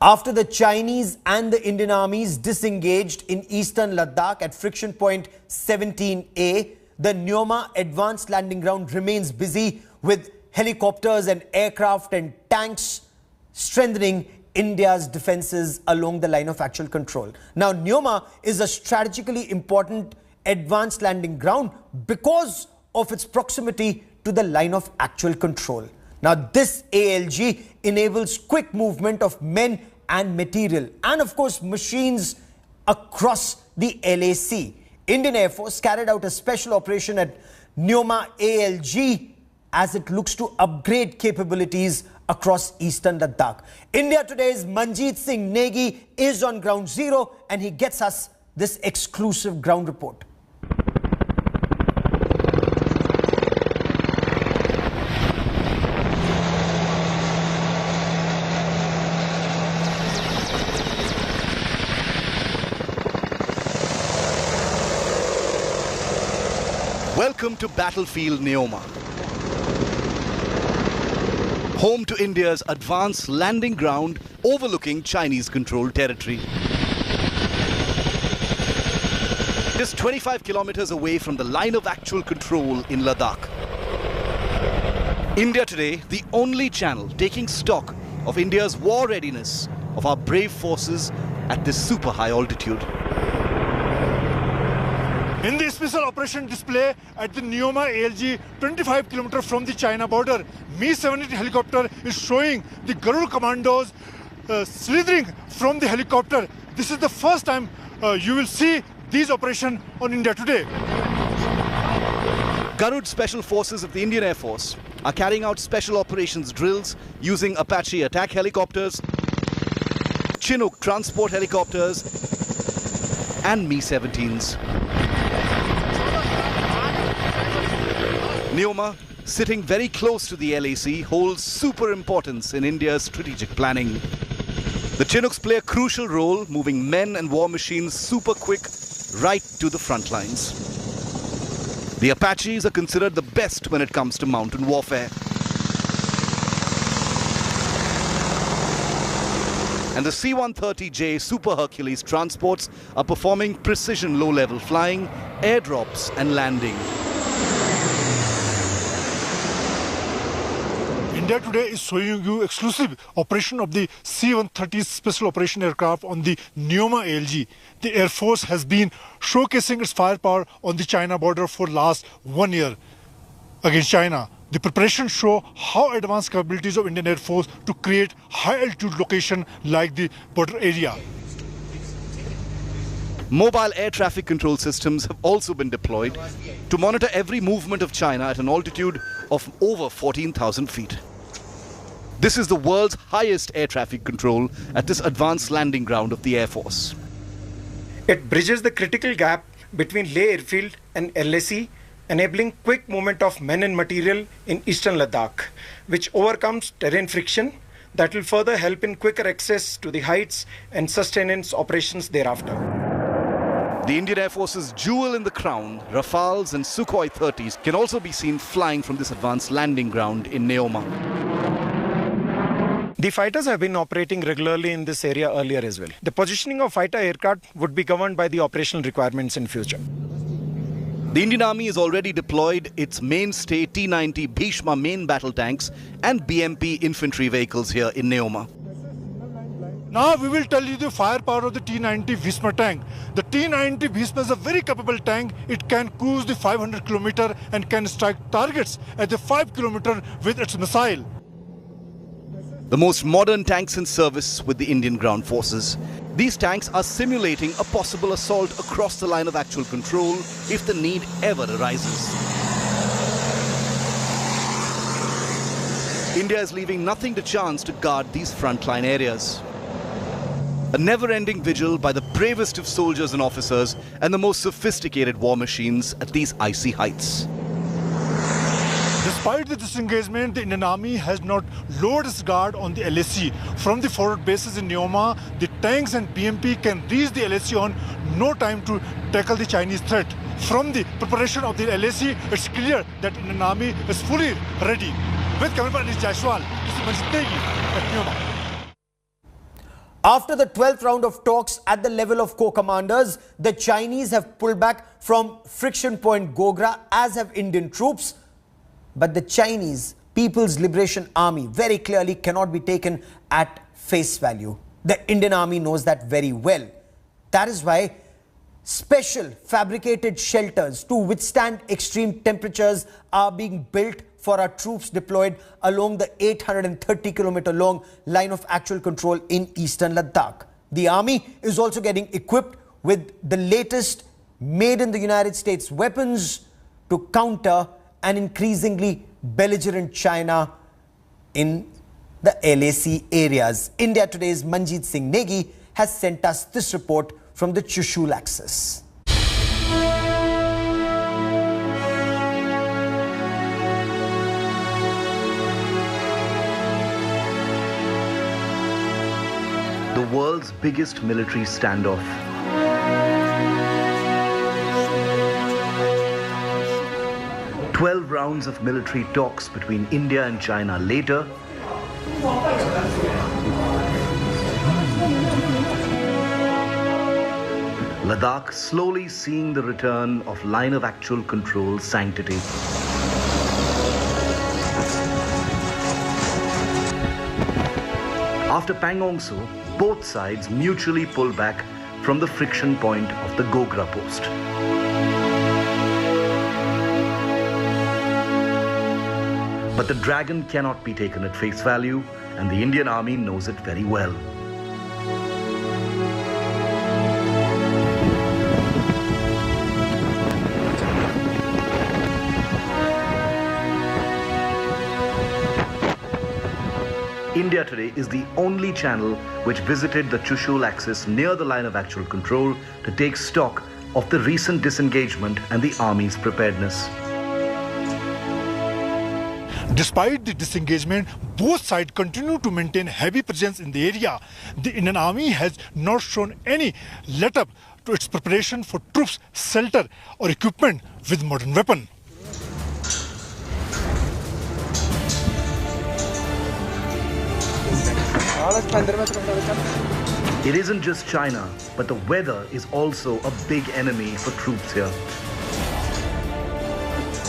After the Chinese and the Indian armies disengaged in eastern Ladakh at friction point 17A, the Neoma Advanced Landing Ground remains busy with helicopters and aircraft and tanks strengthening India's defenses along the line of actual control. Now, Neoma is a strategically important advanced landing ground because of its proximity to the line of actual control. Now, this ALG enables quick movement of men and material and, of course, machines across the LAC. Indian Air Force carried out a special operation at Neoma ALG as it looks to upgrade capabilities across eastern Ladakh. India Today's Manjeet Singh Negi is on ground zero and he gets us this exclusive ground report. Welcome to Battlefield Neoma, home to India's advanced landing ground overlooking Chinese-controlled territory. Just 25 kilometers away from the line of actual control in Ladakh. India Today, the only channel taking stock of India's war readiness of our brave forces at this super high altitude. In the special operation display at the Neoma ALG, 25 km from the China border, Mi-17 helicopter is showing the Garud commandos slithering from the helicopter. This is the first time you will see these operations on India Today. Garud Special Forces of the Indian Air Force are carrying out special operations drills using Apache attack helicopters, Chinook transport helicopters and Mi-17s. Neoma, sitting very close to the LAC, holds super importance in India's strategic planning. The Chinooks play a crucial role, moving men and war machines super quick right to the front lines. The Apaches are considered the best when it comes to mountain warfare. And the C-130J Super Hercules transports are performing precision low-level flying, airdrops and landing. India Today is showing you exclusive operation of the C-130 special operation aircraft on the Neoma ALG. The Air Force has been showcasing its firepower on the China border for last 1 year against China. The preparations show how advanced capabilities of Indian Air Force to create high altitude location like the border area. Mobile air traffic control systems have also been deployed to monitor every movement of China at an altitude of over 14,000 feet. This is the world's highest air traffic control at this advanced landing ground of the Air Force. It bridges the critical gap between Leh Airfield and LAC, enabling quick movement of men and material in eastern Ladakh, which overcomes terrain friction that will further help in quicker access to the heights and sustenance operations thereafter. The Indian Air Force's jewel in the crown, Rafales and Sukhoi 30s, can also be seen flying from this advanced landing ground in Neoma. The fighters have been operating regularly in this area earlier as well. The positioning of fighter aircraft would be governed by the operational requirements in future. The Indian Army has already deployed its mainstay T-90 Bhishma main battle tanks and BMP infantry vehicles here in Neoma. Now we will tell you the firepower of the T-90 Bhishma tank. The T-90 Bhishma is a very capable tank. It can cruise the 500 km and can strike targets at the 5 km with its missile. The most modern tanks in service with the Indian ground forces. These tanks are simulating a possible assault across the line of actual control if the need ever arises. India is leaving nothing to chance to guard these frontline areas. A never-ending vigil by the bravest of soldiers and officers and the most sophisticated war machines at these icy heights. Despite the disengagement, the Indian Army has not lowered its guard on the LAC. From the forward bases in Neoma, the tanks and BMP can reach the LAC on no time to tackle the Chinese threat. From the preparation of the LAC, it's clear that the Indian Army is fully ready. With cameraman Anish Jaiswal, this is Manjeet Negi at Neoma. After the 12th round of talks at the level of corps commanders, the Chinese have pulled back from friction point Gogra, as have Indian troops. But the Chinese People's Liberation Army very clearly cannot be taken at face value. The Indian Army knows that very well. That is why special fabricated shelters to withstand extreme temperatures are being built for our troops deployed along the 830-kilometer long line of actual control in eastern Ladakh. The army is also getting equipped with the latest made in the United States weapons to counter an increasingly belligerent China in the LAC areas. India Today's Manjeet Singh Negi has sent us this report from the Chushul Axis. The world's biggest military standoff. "12 rounds of military talks between India and China later, Ladakh slowly seeing the return of line of actual control sanctity. After Pangong Tso, both sides mutually pull back from the friction point of the Gogra post. But the dragon cannot be taken at face value, and the Indian Army knows it very well. India Today is the only channel which visited the Chushul Axis near the line of actual control to take stock of the recent disengagement and the army's preparedness. Despite the disengagement, both sides continue to maintain heavy presence in the area. The Indian Army has not shown any let-up to its preparation for troops, shelter or equipment with modern weapons. It isn't just China, but the weather is also a big enemy for troops here.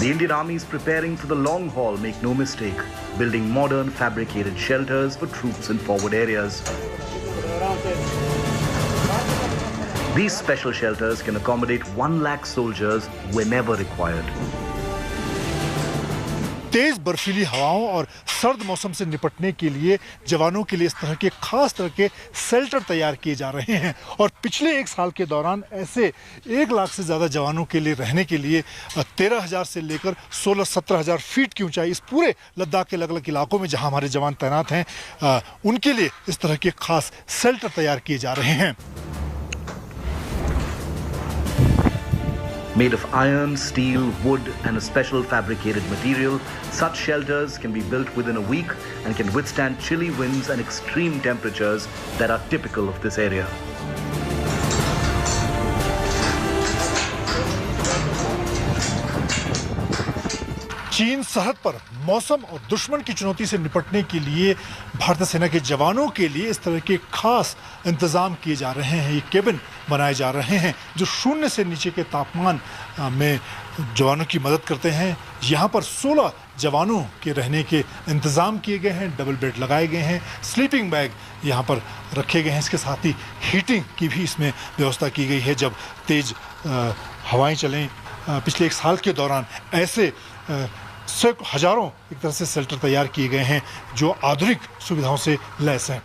The Indian Army is preparing for the long haul, make no mistake, building modern fabricated shelters for troops in forward areas. These special shelters can accommodate 1 lakh soldiers whenever required. तेज बर्फीली हवाओं और सर्द मौसम से निपटने के लिए जवानों के लिए इस तरह के खास तरह के शेल्टर तैयार किए जा रहे हैं और पिछले 1 साल के दौरान ऐसे 1 लाख से ज़्यादा जवानों के लिए रहने के लिए 13,000 से लेकर 16-17,000 फीट की ऊंचाई इस पूरे लद्दाख के अलग अलग इलाकों में जहां हमारे जवान तैनात हैं उनके लिए इस तरह के खास शेल्टर तैयार किए जा रहे हैं. Made of iron, steel, wood and a special fabricated material, such shelters can be built within a week and can withstand chilly winds and extreme temperatures that are typical of this area. चीन सरहद पर मौसम और दुश्मन की चुनौती से निपटने के लिए भारतीय सेना के जवानों के लिए इस तरह के खास इंतजाम किए जा रहे हैं. ये केबिन बनाए जा रहे हैं जो 0 से नीचे के तापमान में जवानों की मदद करते हैं. यहाँ पर 16 जवानों के रहने के इंतजाम किए गए हैं. डबल बेड लगाए गए हैं. स्लीपिंग बैग यहाँ पर रखे गए हैं. इसके साथ ही हीटिंग की भी इसमें व्यवस्था की गई है. जब तेज हवाएं चलें पिछले 1 साल के दौरान ऐसे हजारों एक तरह से शेल्टर तैयार किए गए हैं जो आधुनिक सुविधाओं से लैस हैं.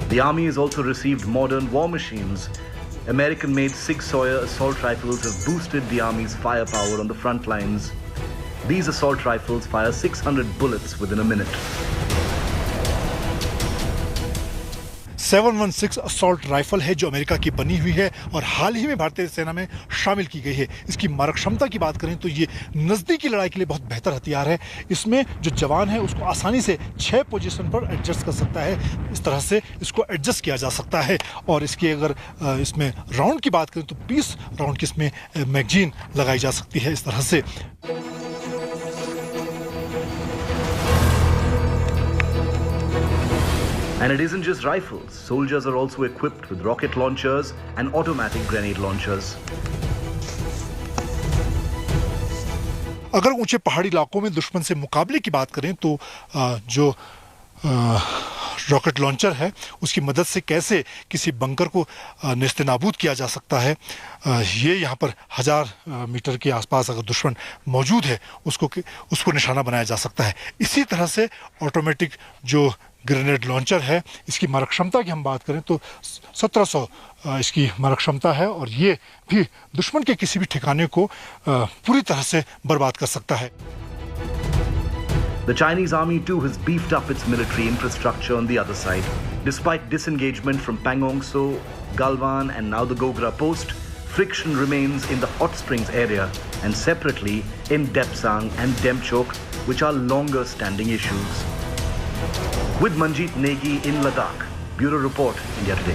The army has also received modern war machines. American-made Sig Sauer assault rifles have boosted the army's firepower on the front lines. These assault rifles fire 600 bullets within a minute. 716 assault rifle है जो America की बनी हुई है और हाल ही में भारतीय सेना में शामिल की गई है. इसकी मारक क्षमता की बात करें तो ये नज़दीकी लड़ाई के लिए बहुत बेहतर हथियार है. इसमें जो जवान है उसको आसानी से 6 पोजीशन पर एडजस्ट कर सकता है. इस तरह से इसको एडजस्ट किया जा सकता है. और इसकी अगर इसमें राउंड की बात करें तो 20 राउंड की इसमें मैगजीन लगाई जा सकती है. इस तरह से And it isn't just rifles. Soldiers are also equipped with rocket launchers and automatic grenade launchers. अगर ऊंचे पहाड़ी इलाकों में दुश्मन से मुकाबले की बात करें तो जो रॉकेट लॉन्चर है उसकी मदद से कैसे किसी बंकर को नेस्तनाबूद किया जा सकता है, ये यहाँ पर 1000 मीटर के आसपास अगर दुश्मन मौजूद है उसको निशाना बनाया जा सकता है। इसी तरह से ऑटोमेटिक जो ग्रेनेड लॉन्चर है, इसकी मारक क्षमता की हम बात करें तो 1700 इसकी मारक क्षमता है और ये भी दुश्मन के किसी भी ठिकाने को पूरी तरह से बर्बाद कर सकता है। The Chinese army too has beefed up its military infrastructure on the other side. Despite disengagement from Pangong Tso, Galwan and now the Gogra post, friction remains in the hot springs area and separately in Depsang and Demchok, which are longer standing issues. With Manjeet Negi in Ladakh, Bureau Report, India Today.